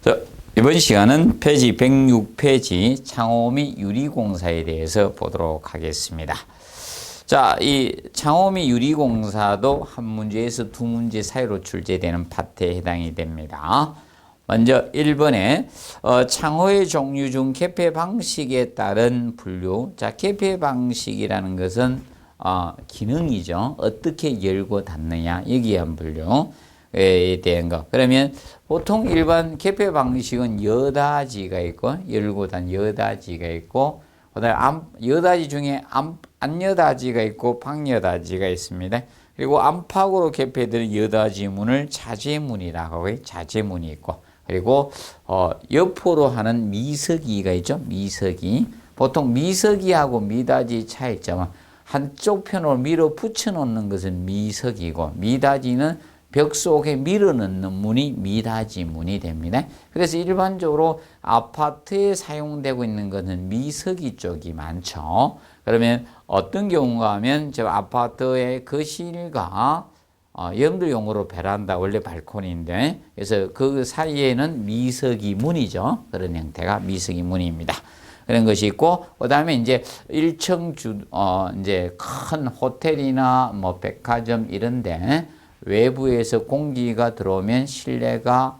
자, 이번 시간은 페이지 106페이지 창호 및 유리공사에 대해서 보도록 하겠습니다. 자, 이 창호 및 유리공사도 한 문제에서 두 문제 사이로 출제되는 파트에 해당이 됩니다. 먼저 1번에 창호의 종류 중 개폐 방식에 따른 분류. 자, 개폐 방식이라는 것은 기능이죠. 어떻게 열고 닫느냐 여기에 한 분류에 대한 거. 그러면 보통 일반 개폐 방식은 여닫이가 있고 열고 닫는 여닫이가 있고 그다음에 여닫이 중에 안여닫이가 있고 방여닫이가 있습니다. 그리고 안팎으로 개폐되는 여닫이 문을 자재문이라고 해요. 자재문이 있고 그리고 옆으로 하는 미석이가 있죠. 미석이. 보통 미석이하고 미닫이 차이점은 한쪽 편으로 밀어 붙여 놓는 것은 미석이고 미닫이는 벽 속에 밀어 넣는 문이 미닫이 문이 됩니다. 그래서 일반적으로 아파트에 사용되고 있는 것은 미석이 쪽이 많죠. 그러면 어떤 경우가 하면 저 아파트의 거실과 여러분들 용어로 베란다 원래 발코니인데 그래서 그 사이에는 미석이 문이죠. 그런 형태가 미석이 문입니다. 그런 것이 있고 그다음에 이제 1층 이제 큰 호텔이나 뭐 백화점 이런데 외부에서 공기가 들어오면 실내가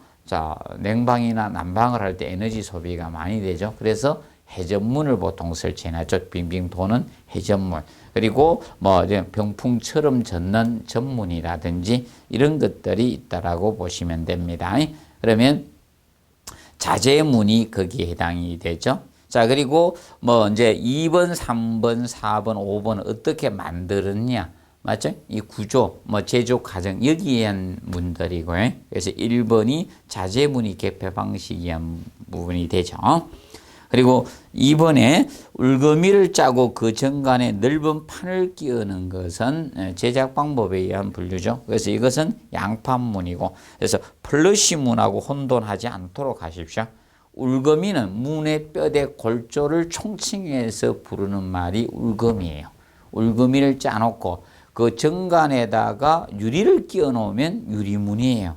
냉방이나 난방을 할 때 에너지 소비가 많이 되죠. 그래서 회전문을 보통 설치해놨죠. 빙빙 도는 회전문. 그리고 뭐 병풍처럼 젓는 전문이라든지 이런 것들이 있다라고 보시면 됩니다. 그러면 자재문이 거기에 해당이 되죠. 자, 그리고 뭐 이제 2번, 3번, 4번, 5번 어떻게 만들었냐. 맞죠? 이 구조, 뭐 제조 과정 여기에 한 문들이고요. 그래서 1번이 자재문이 개폐 방식이 한 부분이 되죠. 그리고 2번에 울거미를 짜고 그 정간에 넓은 판을 끼우는 것은 제작 방법에 의한 분류죠. 그래서 이것은 양판문이고 그래서 플러시문하고 혼돈하지 않도록 하십시오. 울거미는 문의 뼈대 골조를 총칭해서 부르는 말이 울거미예요. 울거미를 짜놓고 그 정간에다가 유리를 끼워 놓으면 유리문이에요.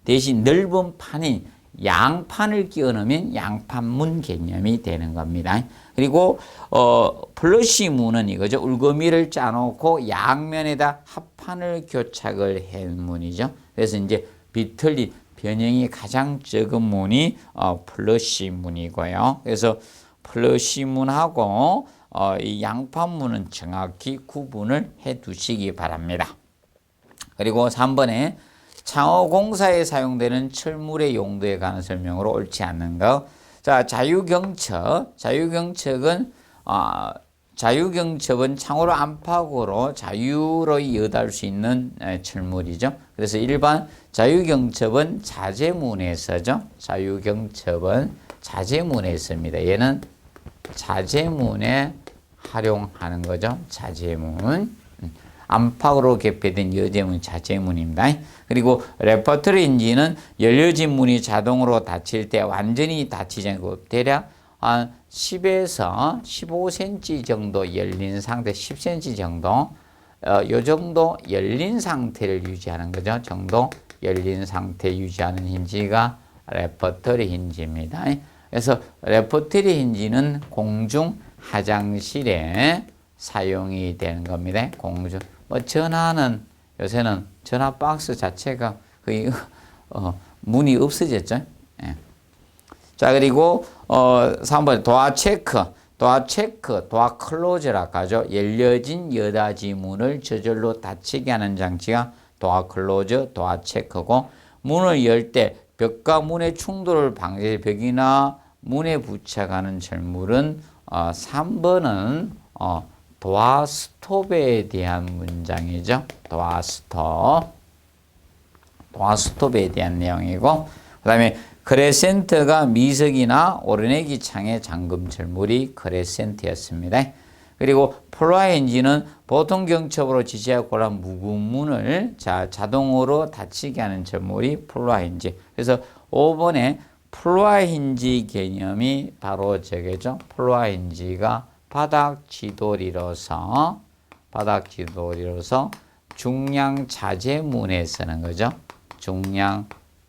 대신 넓은 판이 양판을 끼워 넣으면 양판문 개념이 되는 겁니다. 그리고 플러시문은 이거죠. 울거미를 짜놓고 양면에다 합판을 교착을 한 문이죠. 그래서 이제 비틀린 변형이 가장 적은 문이 플러시문이고요. 그래서 플러시문하고 이 양판문은 정확히 구분을 해 두시기 바랍니다. 그리고 3번에 창호공사에 사용되는 철물의 용도에 관한 설명으로 옳지 않는 것. 자, 자유경첩은 창호를 안팎으로 자유로이 여달 수 있는 철물이죠. 그래서 일반 자유경첩은 자재문에 쓰죠. 자유경첩은 자재문에 씁니다. 얘는 자재문에 활용하는 거죠. 자재문. 안팎으로 개폐된 여재문 자재문입니다. 그리고 레퍼터리 힌지는 열려진 문이 자동으로 닫힐 때 완전히 닫히지 않고 대략 한 10에서 15cm 정도 열린 상태, 10cm 정도 요 정도 열린 상태를 유지하는 거죠. 정도 열린 상태 유지하는 힌지가 레퍼터리 힌지입니다. 그래서 레퍼터리 힌지는 공중 화장실에 사용이 되는 겁니다. 공중. 전화는 요새는 전화 박스 자체가 거의 문이 없어졌죠. 예. 자, 그리고 3번 도어 클로즈라고 하죠. 열려진 여닫이 문을 저절로 닫히게 하는 장치가 도어 클로즈, 도어 체크고 문을 열 때 벽과 문의 충돌을 방지해 벽이나 문에 부착하는 철물은 3번은 도어 스톱에 대한 문장이죠. 도어 스톱에 대한 내용이고 그 다음에 크레센트가 미석이나 오르내기 창의 잠금 철물이 크레센트였습니다. 그리고 플라인지는 보통 경첩으로 지지하고 고란 묵은 문을 자동으로 닫히게 하는 철물이 플라인지. 그래서 5번에 플라인지 개념이 바로 저게죠. 플라인지가 바닥 지도리로서 중량 자재문에 쓰는 거죠. 중량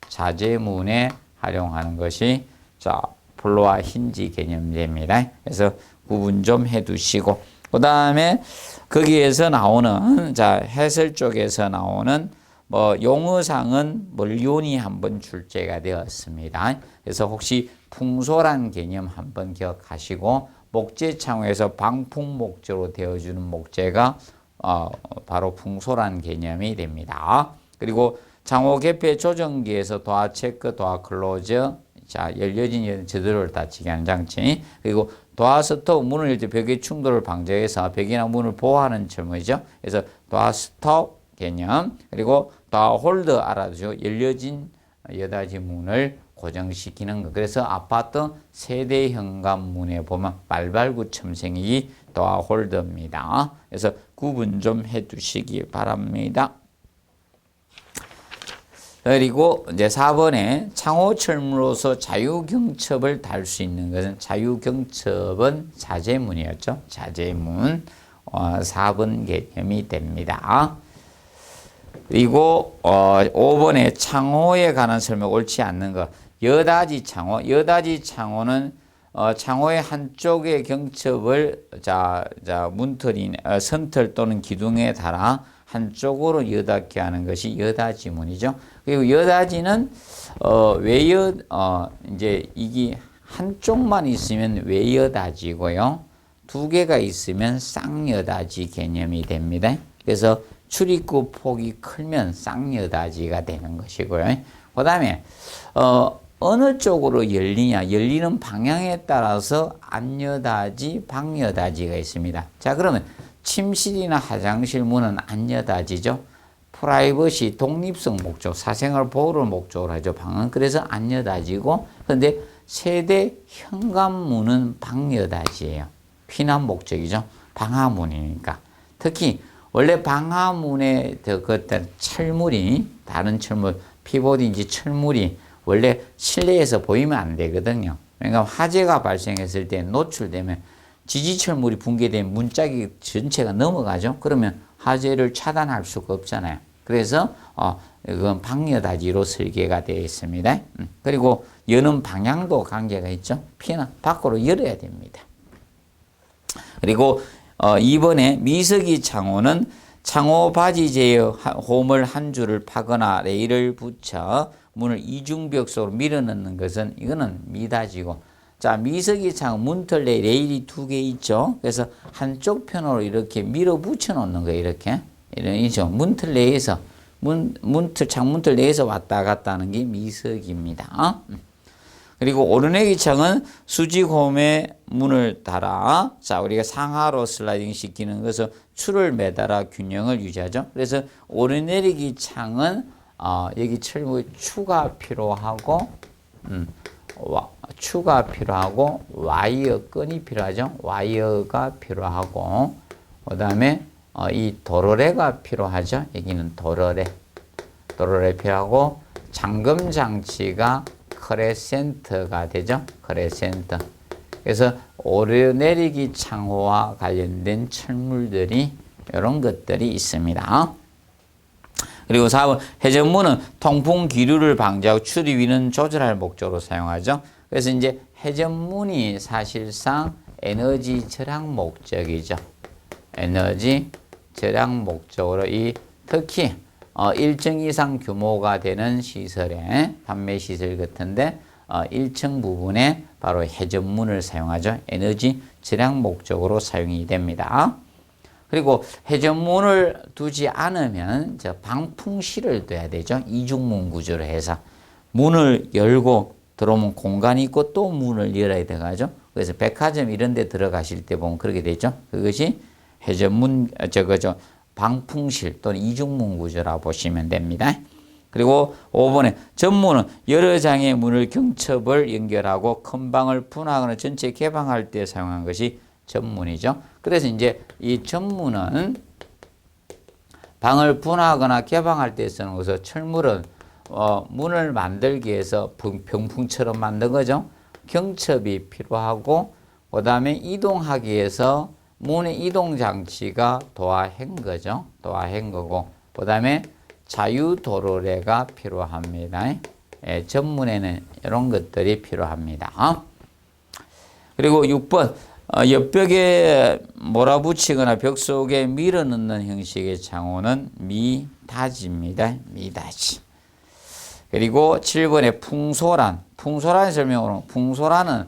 자재문에 활용하는 것이 자 플로와 힌지 개념이 됩니다. 그래서 구분 좀 해두시고 그 다음에 거기에서 나오는 자 해설 쪽에서 나오는 뭐 용어상은 멀리온이 한번 출제가 되었습니다. 그래서 혹시 풍소란 개념 한번 기억하시고 목재창호에서 방풍 목재로 되어주는 목재가 바로 풍소란 개념이 됩니다. 그리고 창호 개폐 조정기에서 도화 체크, 도화 클로즈, 자 열려진 저들을 닫히게 하는 장치, 그리고 도화 스톱 문을 열 때 벽의 충돌을 방지해서 벽이나 문을 보호하는 철문이죠. 그래서 도화 스톱 개념, 그리고 도화 홀더 알아두죠. 열려진 여닫이 문을 고정시키는 것. 그래서 아파트 세대 현관문에 보면 발발구 첨생이 도화 홀더입니다. 그래서 구분 좀 해두시기 바랍니다. 그리고 이제 4번에 창호 철문으로서 자유경첩을 달 수 있는 것은 자유경첩은 자재문이었죠. 자재문 4번 개념이 됩니다. 그리고 5번에 창호에 관한 설명 옳지 않는 것. 여닫이 창호. 여닫이 창호는 창호의 한쪽의 경첩을 문틀이나 선틀 또는 기둥에 달아 한쪽으로 여닫게 하는 것이 여닫이문이죠. 그리고 여닫이는 이제 이게 한쪽만 있으면 외여닫이고요. 두 개가 있으면 쌍여닫이 개념이 됩니다. 그래서 출입구 폭이 크면 쌍여닫이가 되는 것이고요. 그 다음에 어느 쪽으로 열리냐, 열리는 방향에 따라서 안여닫이, 방여닫이가 있습니다. 자, 그러면 침실이나 화장실 문은 안여닫이죠. 프라이버시, 독립성 목적, 사생활 보호를 목적으로 하죠. 방은 그래서 안여닫이고, 그런데 세대 현관문은 방여닫이에요. 피난 목적이죠. 방화문이니까. 특히 원래 방화문에 그 철물이, 다른 철물, 피보드인지 철물이 원래 실내에서 보이면 안 되거든요. 그러니까 화재가 발생했을 때 노출되면 지지철물이 붕괴되면 문짝이 전체가 넘어가죠. 그러면 화재를 차단할 수가 없잖아요. 그래서 이건 방여닫이로 설계가 되어 있습니다. 그리고 여는 방향도 관계가 있죠. 피는 밖으로 열어야 됩니다. 그리고 2번에 미석이 창호는 창호 바지재의 홈을 한 줄을 파거나 레일을 붙여 문을 이중벽 속으로 밀어넣는 것은 이거는 미닫이고, 자 미석이 창호 문틀 내에 레일이 2개 있죠. 그래서 한쪽 편으로 이렇게 밀어 붙여 놓는 거예요. 이렇게 이죠. 문틀 내에서 창문틀 내에서 왔다 갔다 하는 게 미석입니다. 그리고 오르내기 창은 수직홈에 문을 달아, 자 우리가 상하로 슬라이딩 시키는 것은 줄을 매달아 균형을 유지하죠. 그래서 오르내리기 창은 여기 철문에 추가 필요하고 와이어 끈이 필요하죠. 와이어가 필요하고, 그 다음에 이 도로래가 필요하죠. 여기는 도로래 필요하고, 잠금 장치가 크레센트가 되죠. 크레센트. 그래서 오르내리기 창호와 관련된 철물들이 이런 것들이 있습니다. 그리고 4번 회전문은 통풍 기류를 방지하고 출입 위는 조절할 목적으로 사용하죠. 그래서 이제 회전문이 사실상 에너지 절약 목적이죠. 에너지 절약 목적으로 특히 1층 이상 규모가 되는 시설에, 판매 시설 같은데 1층 부분에 바로 회전문을 사용하죠. 에너지 절약 목적으로 사용이 됩니다. 그리고 회전문을 두지 않으면 방풍실을 둬야 되죠. 이중문 구조로 해서 문을 열고 들어오면 공간이 있고 또 문을 열어야 되죠. 그래서 백화점 이런 데 들어가실 때 보면 그렇게 되죠. 그것이 회전문, 방풍실 또는 이중문 구조라고 보시면 됩니다. 그리고 5번에 전문은 여러 장의 문을 경첩을 연결하고 큰 방을 분화하거나 전체 개방할 때 사용한 것이 전문이죠. 그래서 이제 이 전문은 방을 분화하거나 개방할 때 쓰는 것을, 철물은 문을 만들기 위해서 병풍처럼 만든 거죠. 경첩이 필요하고, 그 다음에 이동하기 위해서 문의 이동 장치가 도화행거죠. 도화행거고, 그 다음에 자유도로래가 필요합니다. 전문에는 이런 것들이 필요합니다. 그리고 6번 옆벽에 몰아붙이거나 벽 속에 밀어넣는 형식의 창호는 미닫이입니다. 미닫이. 그리고 7번에 풍소란. 풍소란 설명으로 풍소란은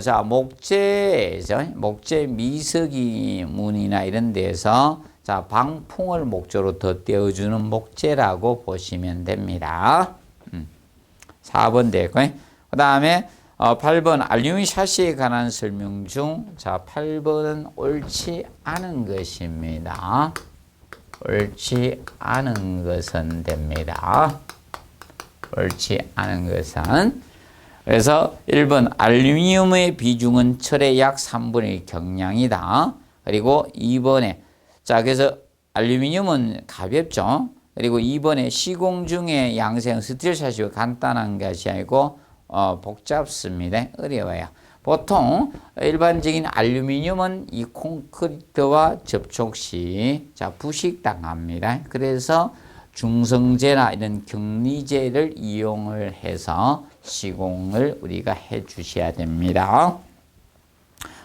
자 목재죠. 목재 미석이 문이나 이런 데서 자 방풍을 목조로 덧대어주는 목재라고 보시면 됩니다. 4번 되고 그 다음에 8번 알루미늄 샤시에 관한 설명 중 자 8번은 옳지 않은 것입니다. 옳지 않은 것은 됩니다. 옳지 않은 것은 그래서 1번 알루미늄의 비중은 철의 약 3분의 1 경량이다. 그리고 2번에 자 그래서 알루미늄은 가볍죠. 그리고 2번에 시공 중에 양생 스틸 샷이 간단한 것이 아니고 복잡습니다. 어려워요. 보통 일반적인 알루미늄은 이 콘크리트와 접촉 시 자 부식당합니다. 그래서 중성재나 이런 격리재를 이용을 해서 시공을 우리가 해 주셔야 됩니다.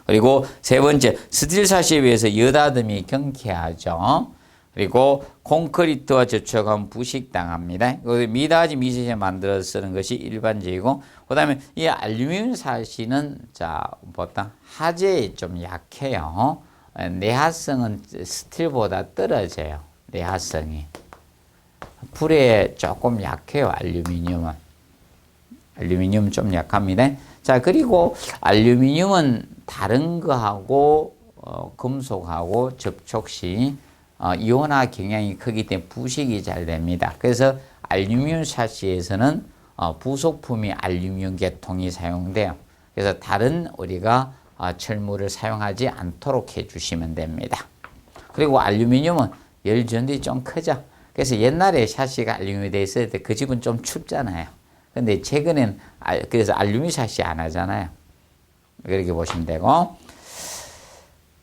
그리고 세 번째, 스틸샷에 비해서 여닫음이 경쾌하죠. 그리고 콘크리트와 접촉하면 부식당합니다. 미닫이 미세제 만들어서 쓰는 것이 일반적이고, 그 다음에 이 알루미늄 샷은 자, 보통 하재에 좀 약해요. 내화성은 스틸보다 떨어져요. 내화성이. 불에 조금 약해요. 알루미늄은. 알루미늄은 좀 약합니다. 자, 그리고 알루미늄은 다른 거하고 금속하고 접촉 시 이온화 경향이 크기 때문에 부식이 잘 됩니다. 그래서 알루미늄 샤시에서는 부속품이 알루미늄 계통이 사용돼요. 그래서 다른 우리가 철물을 사용하지 않도록 해주시면 됩니다. 그리고 알루미늄은 열 전도이 좀 크죠. 그래서 옛날에 샤시가 알루미늄이 돼 있을 때 그 집은 좀 춥잖아요. 근데 최근엔 그래서 알루미늄 샤시 안 하잖아요. 그렇게 보시면 되고,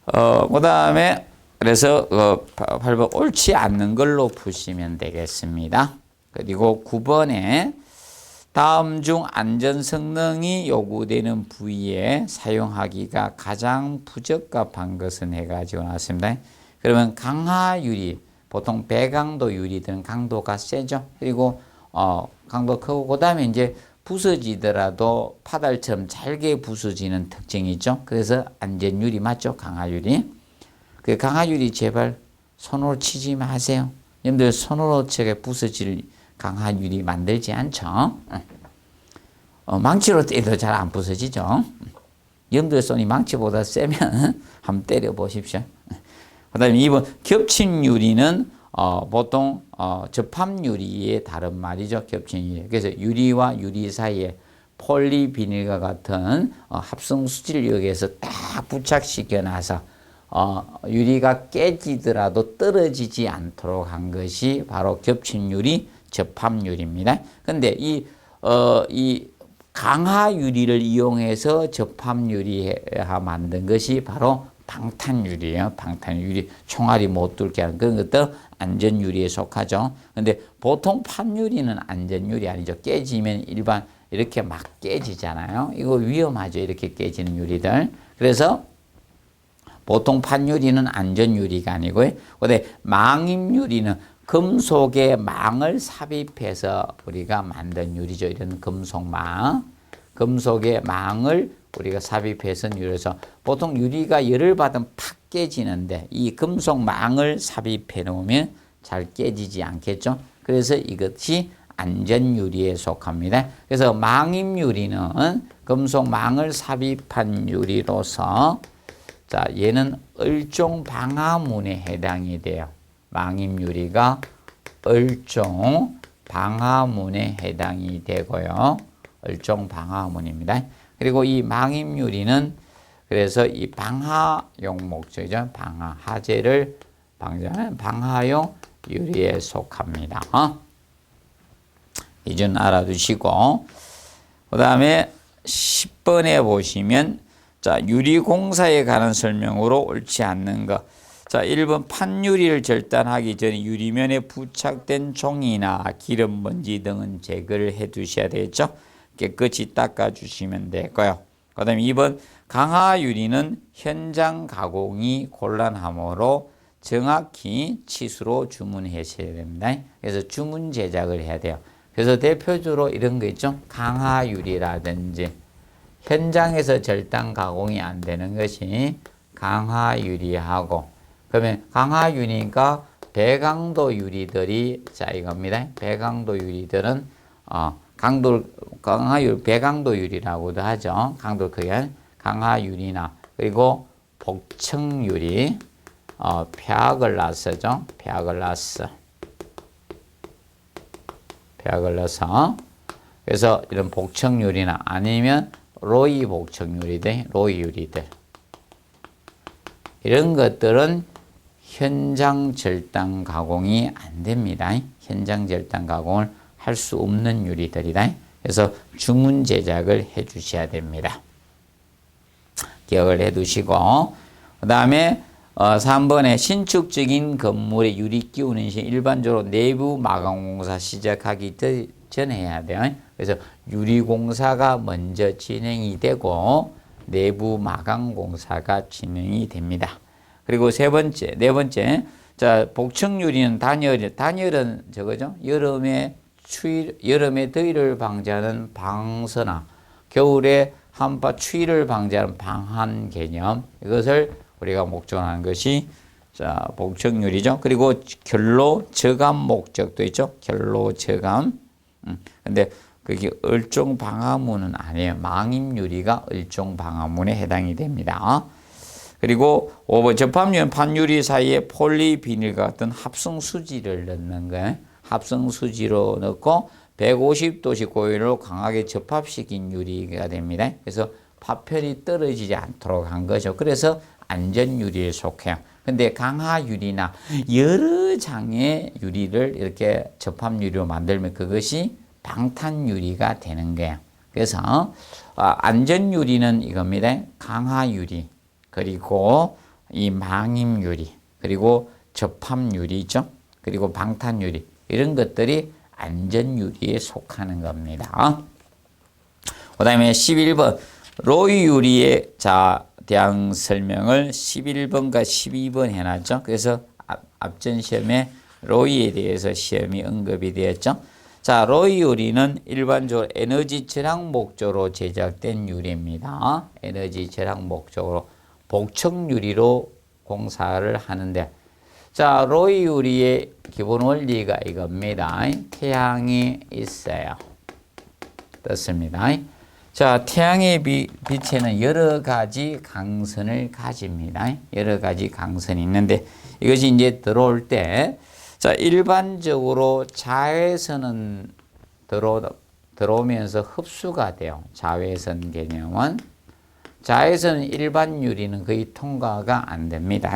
그 다음에 그래서 8번 옳지 않는 걸로 푸시면 되겠습니다. 그리고 9번에 다음 중 안전 성능이 요구되는 부위에 사용하기가 가장 부적합한 것은 해가지고 나왔습니다. 그러면 강화유리, 보통 배강도 유리들은 강도가 세죠. 그리고 강도 크고 그 다음에 이제 부서지더라도 파달처럼 잘게 부서지는 특징이 있죠. 그래서 안전유리 맞죠? 강화유리. 그 강화유리 제발 손으로 치지 마세요. 여러분들 손으로 제가 부서질 강화유리 만들지 않죠? 망치로 때려도 잘 안 부서지죠? 여러분들 손이 망치보다 세면 한번 때려 보십시오. 그 다음에 2번 겹친 유리는 보통 접합유리의 다른 말이죠. 겹친 유리. 그래서 유리와 유리 사이에 폴리비닐과 같은 합성수질력에서 딱 부착시켜 놔서 유리가 깨지더라도 떨어지지 않도록 한 것이 바로 겹친 유리, 접합유리입니다. 근데 이 강화유리를 이용해서 접합유리화 만든 것이 바로 방탄유리예요. 방탄유리. 총알이 못 뚫게 하는 그런 것도 안전유리에 속하죠. 근데 보통 판유리는 안전유리 아니죠. 깨지면 일반 이렇게 막 깨지잖아요. 이거 위험하죠. 이렇게 깨지는 유리들. 그래서 보통 판유리는 안전유리가 아니고요. 근데 망임유리는 금속에 망을 삽입해서 우리가 만든 유리죠. 이런 금속망. 금속에 망을 우리가 삽입해서 유리에서 보통 유리가 열을 받으면 팍 깨지는데 이 금속망을 삽입해 놓으면 잘 깨지지 않겠죠. 그래서 이것이 안전유리에 속합니다. 그래서 망임유리는 금속망을 삽입한 유리로서 자 얘는 얼종 방화문에 해당이 돼요. 망임유리가 얼종 방화문에 해당이 되고요. 얼종 방화문입니다. 그리고 이 망임유리는 그래서 이 방화용 목적이죠. 방화, 화재를 방지하는 방화용 유리에 속합니다. 이 점 알아두시고 그 다음에 10번에 보시면 자 유리공사에 관한 설명으로 옳지 않는 것. 자, 1번 판유리를 절단하기 전에 유리면에 부착된 종이나 기름, 먼지 등은 제거를 해 두셔야 되겠죠. 깨끗이 닦아 주시면 되고요. 그 다음에 2번 강화유리는 현장 가공이 곤란하므로 정확히 치수로 주문하셔야 됩니다. 그래서 주문 제작을 해야 돼요. 그래서 대표적으로 이런 거 있죠. 강화유리라든지 현장에서 절단 가공이 안 되는 것이 강화유리하고, 그러면 강화유리니까 배강도 유리들이 자 이겁니다. 배강도 유리들은 배강도 유리라고도 하죠. 강도 크게 강화유리나 그리고 복층유리, 페아글라스죠. 페아글라스. 그래서 이런 복층유리나 아니면 로이 복층유리들, 로이 유리들 이런 것들은 현장 절단 가공이 안 됩니다. 현장 절단 가공을 할 수 없는 유리들이다. 그래서 주문 제작을 해 주셔야 됩니다. 기억을 해 두시고, 그 다음에 3번에 신축적인 건물에 유리 끼우는 시 일반적으로 내부 마감공사 시작하기 전에 해야 돼요. 그래서 유리공사가 먼저 진행이 되고 내부 마감공사가 진행이 됩니다. 그리고 네 번째, 자, 복층유리는 단열은 저거죠. 여름에 더위를 방지하는 방서나 겨울에 한파 추위를 방지하는 방한 개념, 이것을 우리가 목적하는 것이 자, 복층유리죠. 그리고 결로 저감 목적도 있죠. 결로 저감. 근데 그게 을종 방화문은 아니에요. 망임유리가 을종 방화문에 해당이 됩니다. 그리고 5번 접합유리는 판유리 사이에 폴리비닐 같은 합성수지를 넣는 거예요. 합성수지로 넣고 150도씨 고열로 강하게 접합시킨 유리가 됩니다. 그래서 파편이 떨어지지 않도록 한 거죠. 그래서 안전유리에 속해요. 근데 강화유리나 여러 장의 유리를 이렇게 접합유리로 만들면 그것이 방탄유리가 되는 거예요. 그래서 안전유리는 이겁니다. 강화유리, 그리고 이 망임유리, 그리고 접합유리죠. 그리고 방탄유리, 이런 것들이 안전유리에 속하는 겁니다. 그 다음에 11번 로이유리에 대한 설명을 11번과 12번 해놨죠. 그래서 앞전 시험에 로이에 대해서 시험이 언급이 되었죠. 자, 로이 유리는 일반적으로 에너지 절약 목적으로 제작된 유리입니다. 에너지 절약 목적으로 복층 유리로 공사를 하는데, 자, 로이 유리의 기본 원리가 이겁니다. 태양이 있어요. 떴습니다. 자, 태양의 빛에는 여러 가지 강선을 가집니다. 여러 가지 강선이 있는데 이것이 이제 들어올 때, 자, 일반적으로 자외선은 들어오면서 흡수가 돼요. 자외선 개념은. 자외선 일반 유리는 거의 통과가 안 됩니다.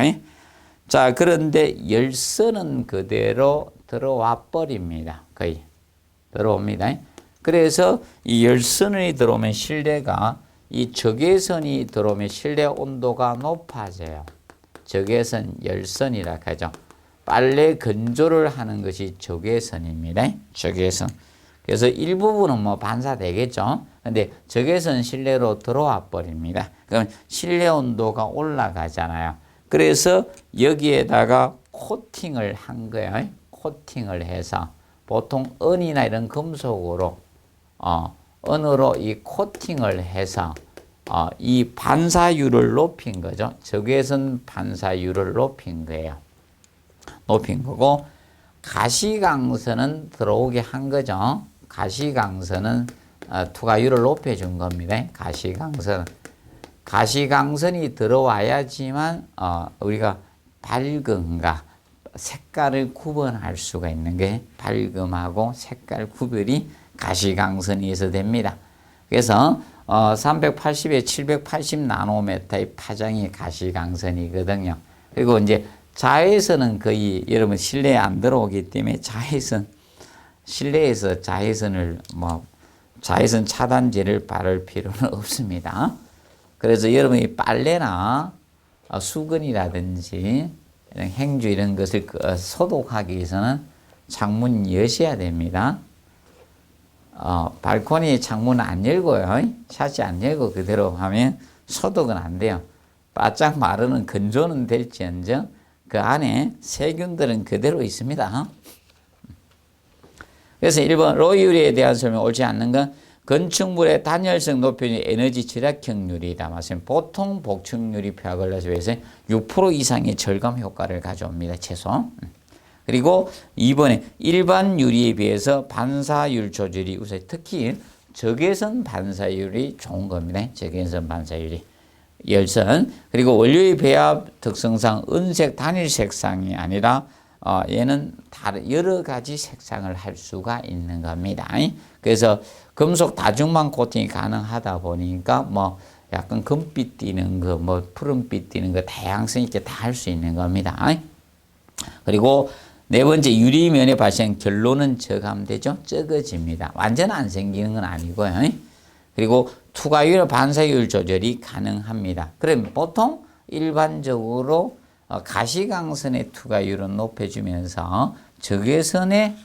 자, 그런데 열선은 그대로 들어와 버립니다. 거의 들어옵니다. 그래서 이 열선이 들어오면 실내가, 이 적외선이 들어오면 실내 온도가 높아져요. 적외선 열선이라 하죠. 빨래 건조를 하는 것이 적외선입니다. 적외선. 그래서 일부분은 뭐 반사되겠죠. 근데 적외선 실내로 들어와 버립니다. 그럼 실내 온도가 올라가잖아요. 그래서 여기에다가 코팅을 한 거예요. 코팅을 해서 보통 은이나 이런 금속으로 은으로 이 코팅을 해서 이 반사율을 높인 거죠. 적외선 반사율을 높인 거예요. 높인 거고, 가시광선은 들어오게 한 거죠. 가시광선은 투과율을 높여준 겁니다. 가시광선이 들어와야지만 우리가 밝음과 색깔을 구분할 수가 있는 게, 밝음하고 색깔 구별이 가시광선에서 됩니다. 그래서 380에 780 나노미터의 파장이 가시광선이거든요. 그리고 이제 자외선은 거의 여러분 실내에 안 들어오기 때문에 실내에서 자외선 차단제를 바를 필요는 없습니다. 그래서 여러분이 빨래나 수건이라든지 이런 행주 이런 것을 소독하기 위해서는 창문 여셔야 됩니다. 발코니 창문 안 열고요. 샷이 안 열고 그대로 하면 소독은 안 돼요. 바짝 마르는 건조는 될지언정 그 안에 세균들은 그대로 있습니다. 그래서 1번 로유리에 대한 설명 옳지 않는 건 건축물의 단열성 높이는 에너지 절약형 유리이다. 말씀 보통 복층유리 폐하걸레에서 6% 이상의 절감 효과를 가져옵니다. 최소. 그리고 2번에 일반 유리에 비해서 반사율 조절이 우선 특히 적외선 반사율이 좋은 겁니다. 적외선 반사율이. 열선. 그리고 원료의 배합 특성상 은색 단일 색상이 아니라 얘는 여러 가지 색상을 할 수가 있는 겁니다. 그래서 금속 다중만 코팅이 가능하다 보니까 뭐 약간 금빛 띠는 거, 뭐 푸른빛 띠는 거 다양성 있게 다 할 수 있는 겁니다. 그리고 네 번째 유리면에 발생 결로는 저감되죠. 적어집니다. 완전 안 생기는 건 아니고요. 그리고 투과율 반사율 조절이 가능합니다. 그럼 보통 일반적으로 가시광선의 투과율은 높여주면서 적외선의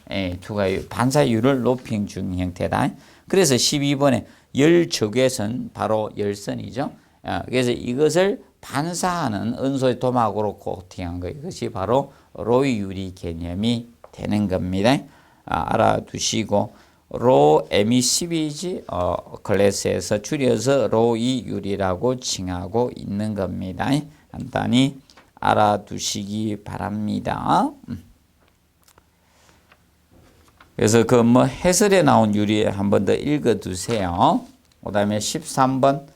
투과율 반사율을 높인 중 형태다. 그래서 12번에 열적외선 바로 열선이죠. 그래서 이것을 반사하는 은소의 도막으로 코팅한 거 이것이 바로 로이 유리 개념이 되는 겁니다. 알아두시고 로 에미시비지 클래스에서 줄여서 로이 유리라고 칭하고 있는 겁니다. 간단히 알아두시기 바랍니다. 그래서 그 뭐 해설에 나온 유리 한 번 더 읽어두세요. 그 다음에 13번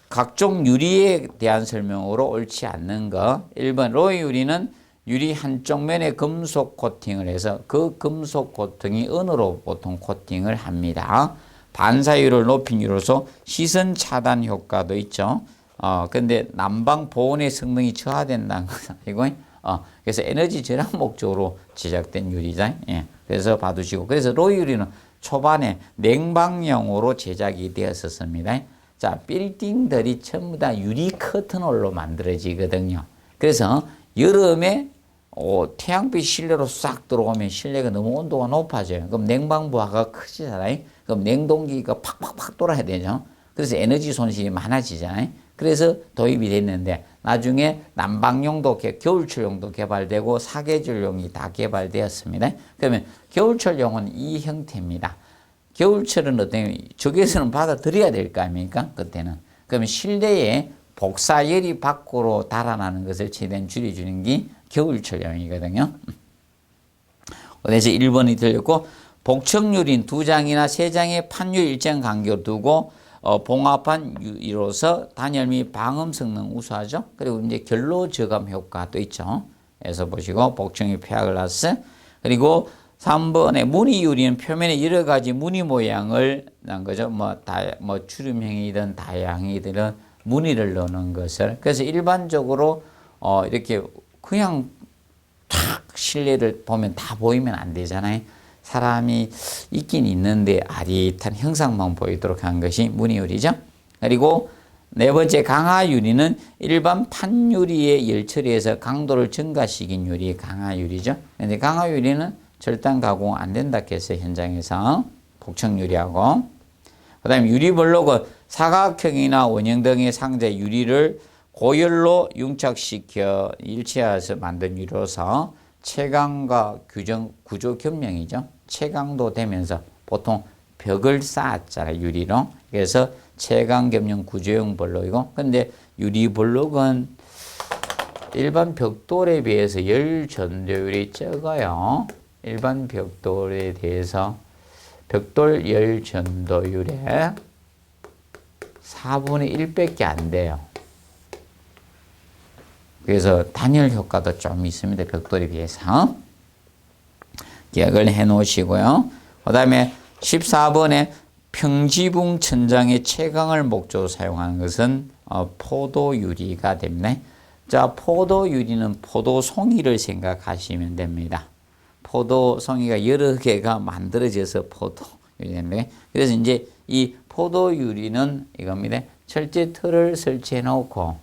각종 유리에 대한 설명으로 옳지 않는 거. 1번 로이 유리는 유리 한쪽 면에 금속 코팅을 해서 그 금속 코팅이 은으로 보통 코팅을 합니다. 반사율을 높인 유로서 시선 차단 효과도 있죠. 근데 난방 보온의 성능이 저하된다는 것은 아니고, 그래서 에너지 절약 목적으로 제작된 유리죠. 예. 그래서 봐두시고. 그래서 로이 유리는 초반에 냉방용으로 제작이 되었었습니다. 자, 빌딩들이 전부 다 유리 커튼홀로 만들어지거든요. 그래서 여름에 태양빛 실내로 싹 들어오면 실내가 너무 온도가 높아져요. 그럼 냉방부하가 크지잖아요. 그럼 냉동기가 팍팍팍 돌아야 되죠. 그래서 에너지 손실이 많아지잖아요. 그래서 도입이 됐는데 나중에 난방용도 겨울철용도 개발되고 사계절용이 다 개발되었습니다. 그러면 겨울철용은 이 형태입니다. 겨울철은 어떤 적외선은 받아들여야 될 거 아닙니까? 그때는. 그러면 실내에 복사열이 밖으로 달아나는 것을 최대한 줄여주는 게 겨울철용이거든요. 그래서 1번이 들렸고 복층유리는 2장이나 3장의 판유 일정 간격을 두고 봉합한 유리로서 단열 및 방음 성능 우수하죠. 그리고 이제 결로 저감 효과도 있죠. 그래서 보시고 복층유 폐하글라스. 그리고 3번에 무늬 유리는 표면에 여러 가지 무늬 모양을 난 거죠. 뭐 주름형이든 다양이든 무늬를 넣는 것을. 그래서 일반적으로 이렇게 그냥 탁 실내를 보면 다 보이면 안 되잖아요. 사람이 있긴 있는데 아릿한 형상만 보이도록 한 것이 무늬유리죠. 그리고 네 번째 강화유리는 일반 판유리의 열처리에서 강도를 증가시킨 유리 강화유리죠. 그런데 강화유리는 절단 가공 안 된다 해서 현장에서 복층유리하고 그 다음에 유리블록은 사각형이나 원형 등의 상자 유리를 고열로 융착시켜 일체화해서 만든 유리로서 채광과 구조 겸용이죠. 채광도 되면서 보통 벽을 쌓았잖아요. 유리로. 그래서 채광 겸용 구조용 블록이고 근데 유리 블록은 일반 벽돌에 비해서 열 전도율이 적어요. 일반 벽돌에 대해서 벽돌 열 전도율의 4분의 1밖에 안 돼요. 그래서 단열 효과도 좀 있습니다. 벽돌에 비해서. 기억을 해 놓으시고요. 그 다음에 14번에 평지붕 천장의 채광을 목적으로 사용하는 것은 포도유리가 됩니다. 자, 포도유리는 포도송이를 생각하시면 됩니다. 포도송이가 여러 개가 만들어져서 포도유리인데 그래서 이제 이 포도유리는 이겁니다. 철제 틀을 설치해 놓고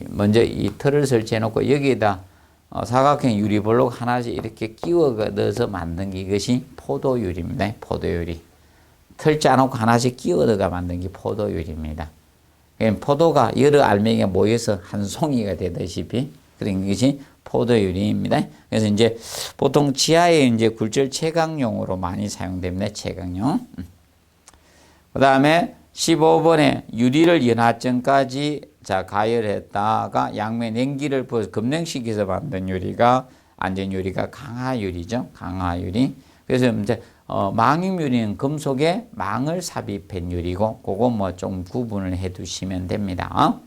먼저 이 틀을 설치해 놓고 여기에다 사각형 유리블록 하나씩 이렇게 끼워 넣어서 만든 게 이것이 포도유리입니다. 포도유리. 틀 짜놓고 하나씩 끼워 넣어가 만든 게 포도유리입니다. 포도가 여러 알맹이가 모여서 한 송이가 되듯이 그런 것이 포도유리입니다. 그래서 이제 보통 지하에 이제 굴절 채광용으로 많이 사용됩니다. 채광용. 그 다음에 15번에 유리를 연하점까지 가열했다가 양면 냉기를 부어서 급냉시켜서 만든 유리가 안전유리가 강화유리죠. 강화유리. 그래서 이제 망임유리는 금속에 망을 삽입한 유리고 그거 뭐 좀 구분을 해 두시면 됩니다.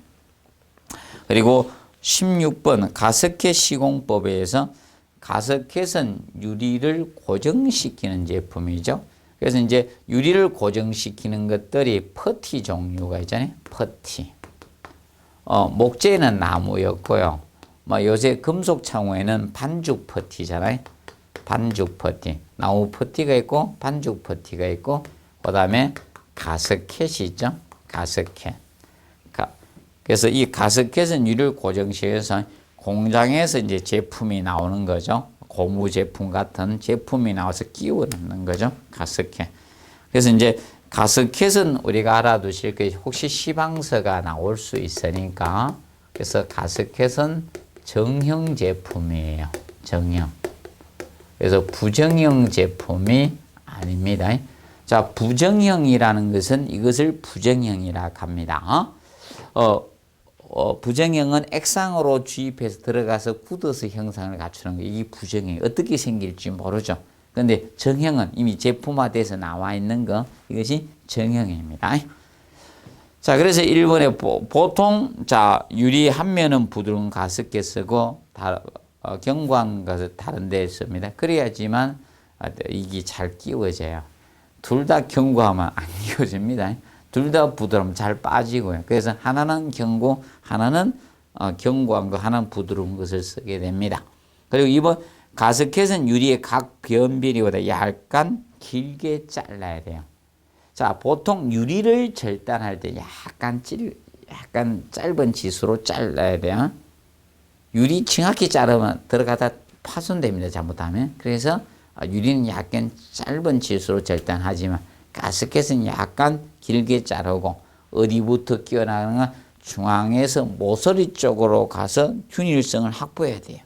그리고 16번 가스켓 시공법에 의해서 가스켓은 유리를 고정시키는 제품이죠. 그래서 이제 유리를 고정시키는 것들이 퍼티 종류가 있잖아요. 퍼티. 목재는 나무였고요. 뭐 요새 금속 창호에는 반죽 퍼티잖아요. 반죽 퍼티. 나무 퍼티가 있고 반죽 퍼티가 있고 그다음에 가스켓이 있죠. 가스켓. 그래서 이 가스켓은 유리를 고정시켜서 공장에서 이제 제품이 나오는 거죠. 고무 제품 같은 제품이 나와서 끼워 넣는 거죠. 가스켓. 그래서 이제 가스켓은 우리가 알아두실 게 혹시 시방서가 나올 수 있으니까 그래서 가스켓은 정형 제품이에요. 정형. 그래서 부정형 제품이 아닙니다. 자, 부정형이라는 것은 이것을 부정형이라 합니다. 부정형은 액상으로 주입해서 들어가서 굳어서 형상을 갖추는 거. 이게 부정형. 어떻게 생길지 모르죠. 그런데 정형은 이미 제품화돼서 나와 있는 거. 이것이 정형입니다. 자, 그래서 1번에 보통 유리 한 면은 부드러운 가습기 쓰고 경광 것을 다른 데 씁니다. 그래야지만 이게 잘 끼워져요. 둘 다 경고하면 안 끼워집니다. 둘 다 부드러우면 잘 빠지고요. 그래서 하나는 경고, 하나는 경고한 거, 하나는 부드러운 것을 쓰게 됩니다. 그리고 2번 가스켓은 유리의 각 변비리보다 약간 길게 잘라야 돼요. 자, 보통 유리를 절단할 때 약간 짧은 지수로 잘라야 돼요. 유리 정확히 자르면 들어가다 파손됩니다. 잘못하면. 그래서 유리는 약간 짧은 지수로 절단하지만 가스켓은 약간 길게 자르고 어디부터 끼어나가는 중앙에서 모서리 쪽으로 가서 균일성을 확보해야 돼요.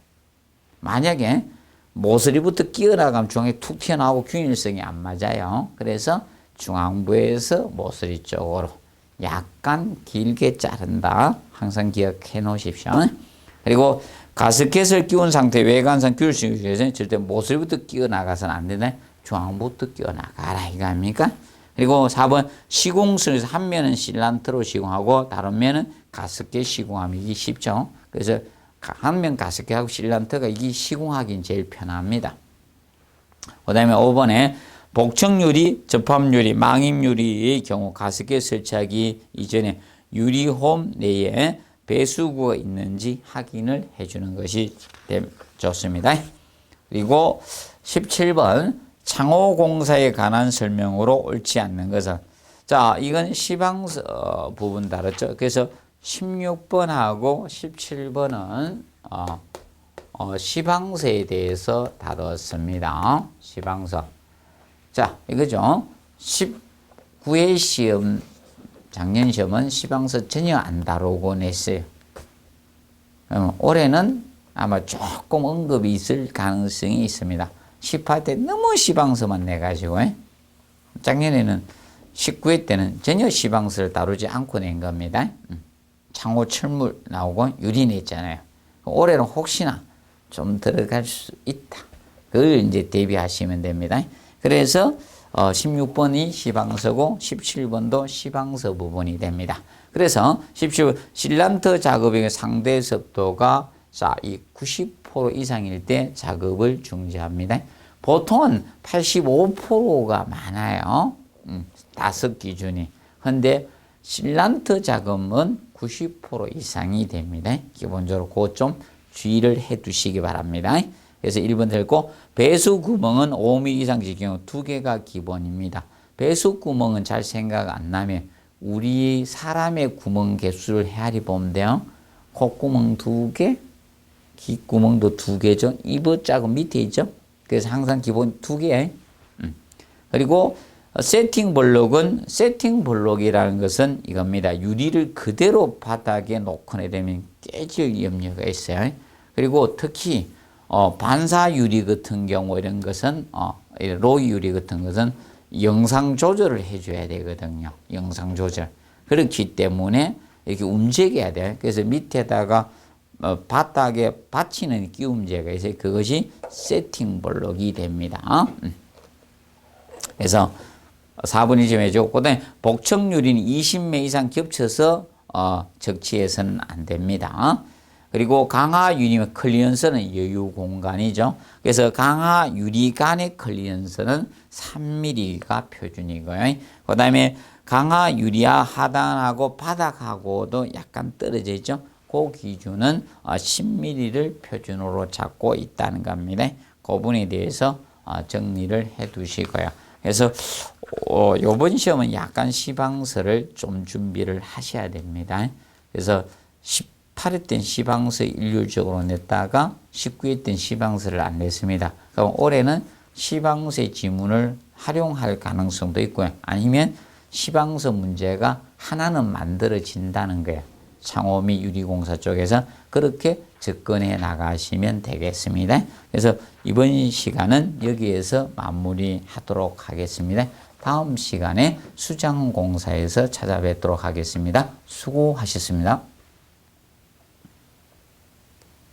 만약에 모서리부터 끼어나가면 중앙에 툭 튀어나오고 균일성이 안 맞아요. 그래서 중앙부에서 모서리 쪽으로 약간 길게 자른다. 항상 기억해 놓으십시오. 그리고 가스켓을 끼운 상태 외관상 균일성을 위해서는 절대 모서리부터 끼어나가서는 안 된다. 중앙부터 끼어나가라 이거 아닙니까? 그리고 4번 시공술에서 한 면은 실란트로 시공하고 다른 면은 가스켓 시공하면 이게 쉽죠. 그래서 한 면 가스켓하고 실란트가 이게 시공하기 제일 편합니다. 그 다음에 5번에 복층유리, 접합유리, 망임유리의 경우 가스켓 설치하기 이전에 유리홈 내에 배수구가 있는지 확인을 해주는 것이 좋습니다. 그리고 17번 창호공사에 관한 설명으로 옳지 않는 것은 자 이건 시방서 부분 다뤘죠. 그래서 16번하고 17번은 시방서에 대해서 다뤘습니다. 시방서. 자 이거죠. 19회 시험 작년 시험은 시방서 전혀 안 다루곤 했어요. 올해는 아마 조금 언급이 있을 가능성이 있습니다. 18회 때 너무 시방서만 내가지고 작년에는 19회 때는 전혀 시방서를 다루지 않고 낸 겁니다. 창호 철물 나오고 유리 냈잖아요. 올해는 혹시나 좀 들어갈 수 있다. 그걸 이제 대비하시면 됩니다. 그래서 16번이 시방서고 17번도 시방서 부분이 됩니다. 그래서 17번 실란트 작업의 상대 습도가 이 90% 이상일 때 작업을 중지합니다. 보통은 85%가 많아요. 다섯 기준이. 근데 실란트 작업은 90% 이상이 됩니다. 기본적으로 그거 좀 주의를 해 두시기 바랍니다. 그래서 1번 됐고 배수 구멍은 5mm 이상일 경우 2개가 기본입니다. 배수 구멍은 잘 생각 안 나면 우리 사람의 구멍 개수를 헤아리 보면 돼요. 콧구멍 2개, 귓구멍도 2개죠. 이부짝은 밑에 있죠. 그래서 항상 기본 2개. 그리고 세팅 블록이라는 것은 이겁니다. 유리를 그대로 바닥에 놓거나 되면 깨질 염려가 있어요. 그리고 특히 반사 유리 같은 경우 이런 것은 로이 유리 같은 것은 영상 조절을 해줘야 되거든요. 영상 조절. 그렇기 때문에 이렇게 움직여야 돼요. 그래서 밑에다가 바닥에 받치는 끼움재가 있어요. 그것이 세팅 블록이 됩니다. 그래서 4번이 좀 해줘. 그다음에 복층유리는 20매 이상 겹쳐서 적치해서는 안 됩니다. 그리고 강화유리면 클리언스는 여유 공간이죠. 그래서 강화유리 간의 클리언스는 3mm가 표준이고요. 그다음에 강화유리와 하단하고 바닥하고도 약간 떨어져 있죠. 그 기준은 10mm를 표준으로 잡고 있다는 겁니다. 그 부분에 대해서 정리를 해 두시고요. 그래서 이번 시험은 약간 시방서를 좀 준비를 하셔야 됩니다. 그래서 18회 땐 시방서 일률적으로 냈다가 19회 땐 시방서를 안 냈습니다. 그럼 올해는 시방서의 지문을 활용할 가능성도 있고요. 아니면 시방서 문제가 하나는 만들어진다는 거예요. 창호 및 유리공사 쪽에서 그렇게 접근해 나가시면 되겠습니다. 그래서 이번 시간은 여기에서 마무리하도록 하겠습니다. 다음 시간에 수장공사에서 찾아뵙도록 하겠습니다. 수고하셨습니다.